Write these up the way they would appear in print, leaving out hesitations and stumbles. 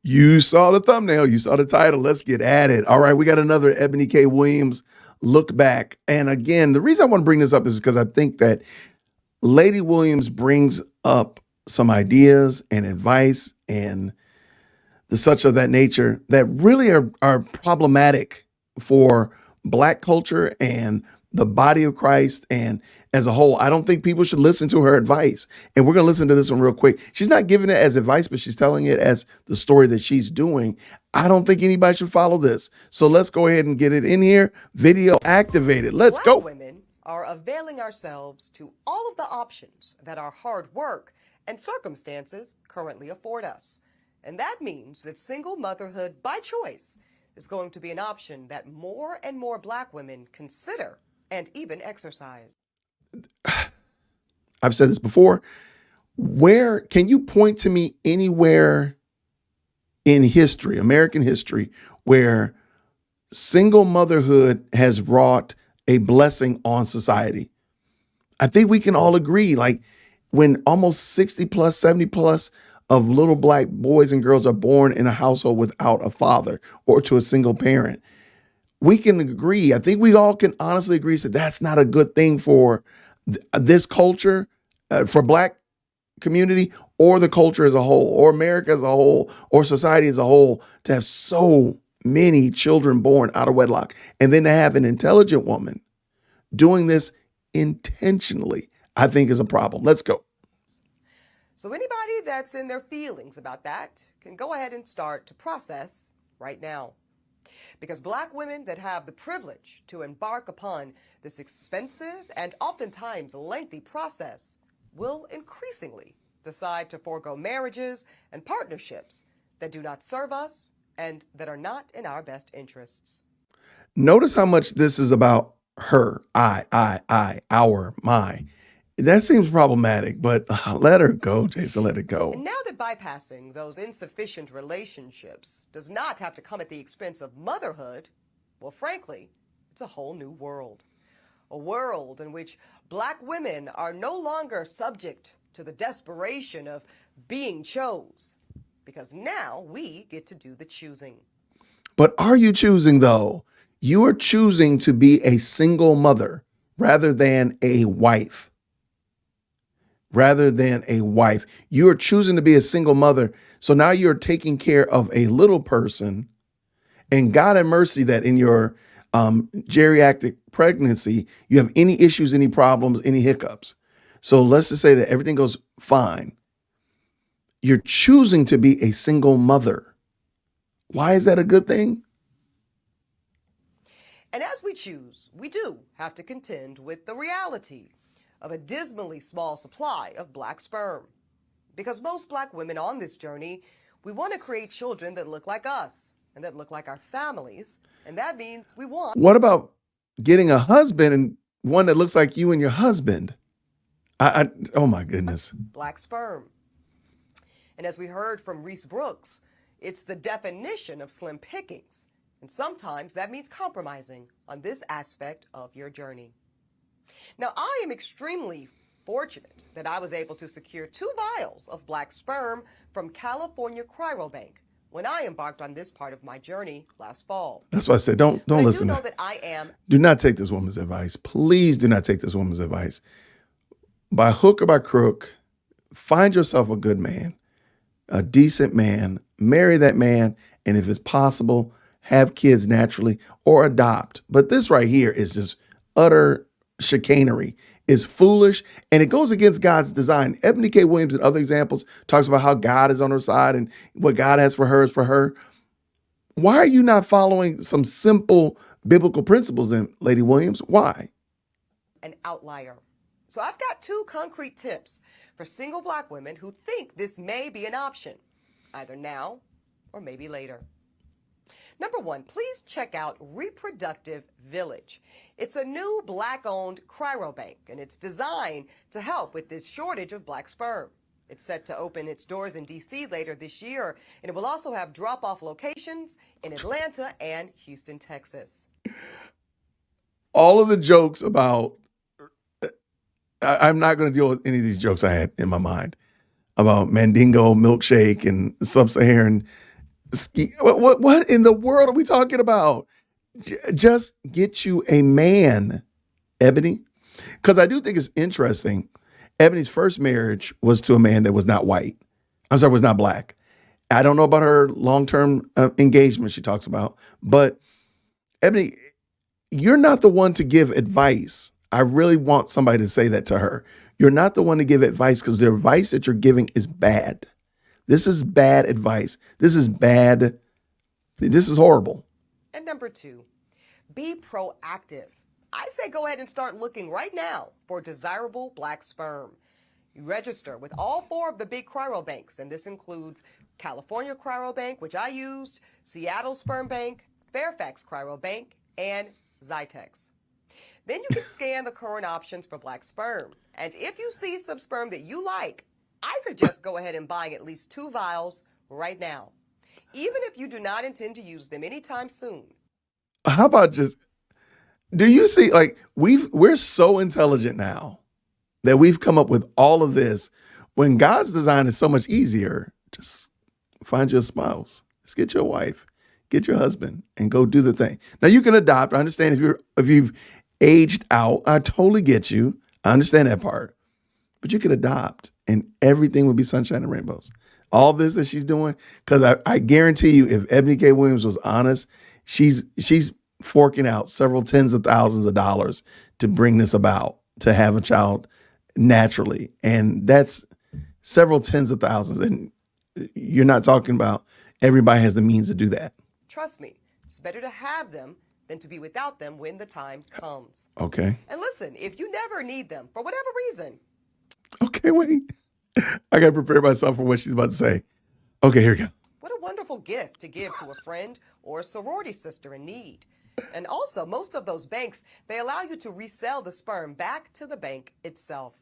You saw the thumbnail, you saw the title. Let's get at it. All right, we got another Eboni K. Williams look back. And again, the reason I want to bring this up is because I think that Lady Williams brings up some ideas and advice and the such of that nature that really are problematic for Black culture and the body of Christ and as a whole. I don't think people should listen to her advice. And we're going to listen to this one real quick. She's not giving it as advice, but she's telling it as the story that she's doing. I don't think anybody should follow this. So let's go ahead and get it in here. Video activated. Let's Black go. Women are availing ourselves to all of the options that our hard work and circumstances currently afford us. And that means that single motherhood by choice is going to be an option that more and more Black women consider and even exercise. I've said this before. Where can you point to me anywhere in history, American history, where single motherhood has wrought a blessing on society? I think we can all agree, like when almost 60 plus, 70 plus of little Black boys and girls are born in a household without a father or to a single parent, we can agree. I think we all can honestly agree that that's not a good thing for this culture, for Black community or the culture as a whole, or America as a whole, or society as a whole, to have so many children born out of wedlock. And then to have an intelligent woman doing this intentionally, I think is a problem. Let's go. So anybody that's in their feelings about that can go ahead and start to process right now. Because Black women that have the privilege to embark upon this expensive and oftentimes lengthy process will increasingly decide to forego marriages and partnerships that do not serve us and that are not in our best interests. Notice how much this is about her, our, my. That seems problematic, but let her go, Jason, let it go. And now that bypassing those insufficient relationships does not have to come at the expense of motherhood, well, frankly, it's a whole new world. A world in which Black women are no longer subject to the desperation of being chose, because now we get to do the choosing. But are you choosing, though? You are choosing to be a single mother rather than a wife. You are choosing to be a single mother. So now you're taking care of a little person, and God have mercy that in your geriatric pregnancy, you have any issues, any problems, any hiccups. So let's just say that everything goes fine. You're choosing to be a single mother. Why is that a good thing? And as we choose, we do have to contend with the reality of a dismally small supply of Black sperm. Because most Black women on this journey, we want to create children that look like us and that look like our families. And that means we want... What about getting a husband and one that looks like you and your husband? Oh my goodness. Black sperm. And as we heard from Reese Brooks, it's the definition of slim pickings. And sometimes that means compromising on this aspect of your journey. Now, I am extremely fortunate that I was able to secure 2 vials of Black sperm from California Cryobank when I embarked on this part of my journey last fall. That's why I said don't listen. I do know that I am. Do not take this woman's advice. Please do not take this woman's advice. By hook or by crook, find yourself a good man, a decent man, marry that man, and if it's possible, have kids naturally or adopt. But this right here is just utter chicanery. Is foolish, and it goes against God's design. Eboni K. Williams and other examples talks about how God is on her side and what God has for her is for her. Why are you not following some simple biblical principles then, Lady Williams? Why? An outlier. So I've got 2 concrete tips for single Black women who think this may be an option, either now or maybe later. Number 1, please check out Reproductive Village. It's a new Black-owned cryobank, and it's designed to help with this shortage of Black sperm. It's set to open its doors in D.C. later this year, and it will also have drop-off locations in Atlanta and Houston, Texas. All of the jokes about, I'm not going to deal with any of these jokes I had in my mind about Mandingo milkshake and sub-Saharan What in the world are we talking about? Just get you a man, Ebony. Because I do think it's interesting. Ebony's first marriage was to a man that was not white. I'm sorry, was not black. I don't know about her long-term engagement she talks about, but Ebony, you're not the one to give advice. I really want somebody to say that to her. You're not the one to give advice because the advice that you're giving is bad. This is bad advice. This is bad. This is horrible. And number 2, be proactive. I say go ahead and start looking right now for desirable black sperm. You register with all 4 of the big cryobanks, and this includes California Cryobank, which I used, Seattle Sperm Bank, Fairfax Cryobank, and Zytex. Then you can scan the current options for black sperm. And if you see some sperm that you like, I suggest go ahead and buying at least 2 vials right now, even if you do not intend to use them anytime soon. How about just, do you see, like, we're so intelligent now that we've come up with all of this when God's design is so much easier. Just find your spouse, just get your wife, get your husband, and go do the thing. Now you can adopt. I understand if you've aged out. I totally get you. I understand that part. But you could adopt, and everything would be sunshine and rainbows. All this that she's doing, because I guarantee you, if Eboni K. Williams was honest, she's forking out several tens of thousands of dollars to bring this about, to have a child naturally. And that's several tens of thousands. And you're not talking about everybody has the means to do that. Trust me, it's better to have them than to be without them when the time comes. Okay. And listen, if you never need them for whatever reason. Okay, wait. I got to prepare myself for what she's about to say. Okay, here we go. What a wonderful gift to give to a friend or a sorority sister in need. And also, most of those banks, they allow you to resell the sperm back to the bank itself.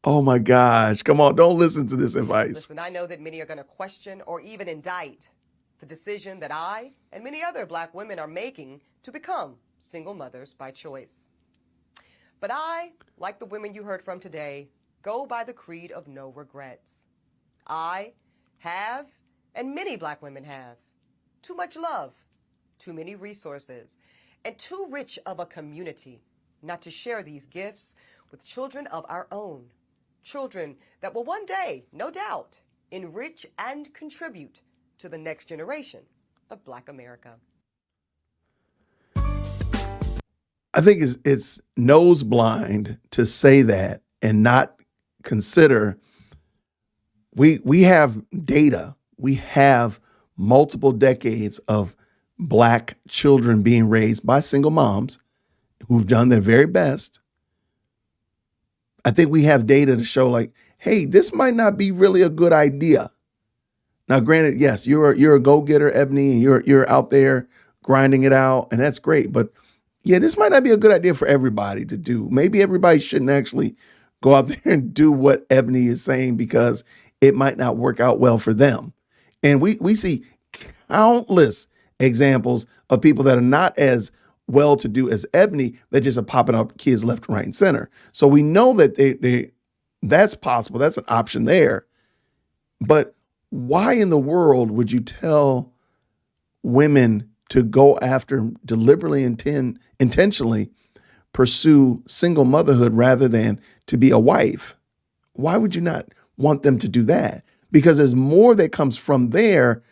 Oh my gosh. Come on, don't listen to this advice. Listen, I know that many are going to question or even indict the decision that I and many other black women are making to become single mothers by choice. But I, like the women you heard from today, go by the creed of no regrets. I have, and many black women have, too much love, too many resources, and too rich of a community not to share these gifts with children of our own. Children that will one day, no doubt, enrich and contribute to the next generation of Black America. I think it's nose blind to say that and not consider we have data. We have multiple decades of Black children being raised by single moms who've done their very best. I think we have data to show like, hey, this might not be really a good idea. Now, granted, yes, you're a go-getter, Ebony, and you're out there grinding it out, and that's great. But yeah, this might not be a good idea for everybody to do. Maybe everybody shouldn't actually go out there and do what Ebony is saying because it might not work out well for them. And we see countless examples of people that are not as well-to-do as Ebony that just are popping up kids left, right, and center. So we know that that's possible. That's an option there. But why in the world would you tell women to go after deliberately intentionally pursue single motherhood rather than to be a wife? Why would you not want them to do that? Because there's more that comes from there.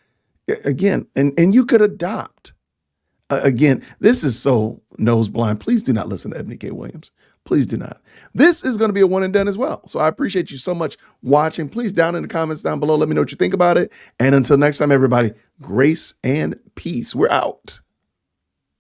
Again, and you could adopt. Again, this is so nose blind. Please do not listen to Eboni K. Williams. Please do not. This is going to be a one and done as well. So I appreciate you so much watching. Please down in the comments down below, let me know what you think about it. And until next time, everybody, grace and peace. We're out.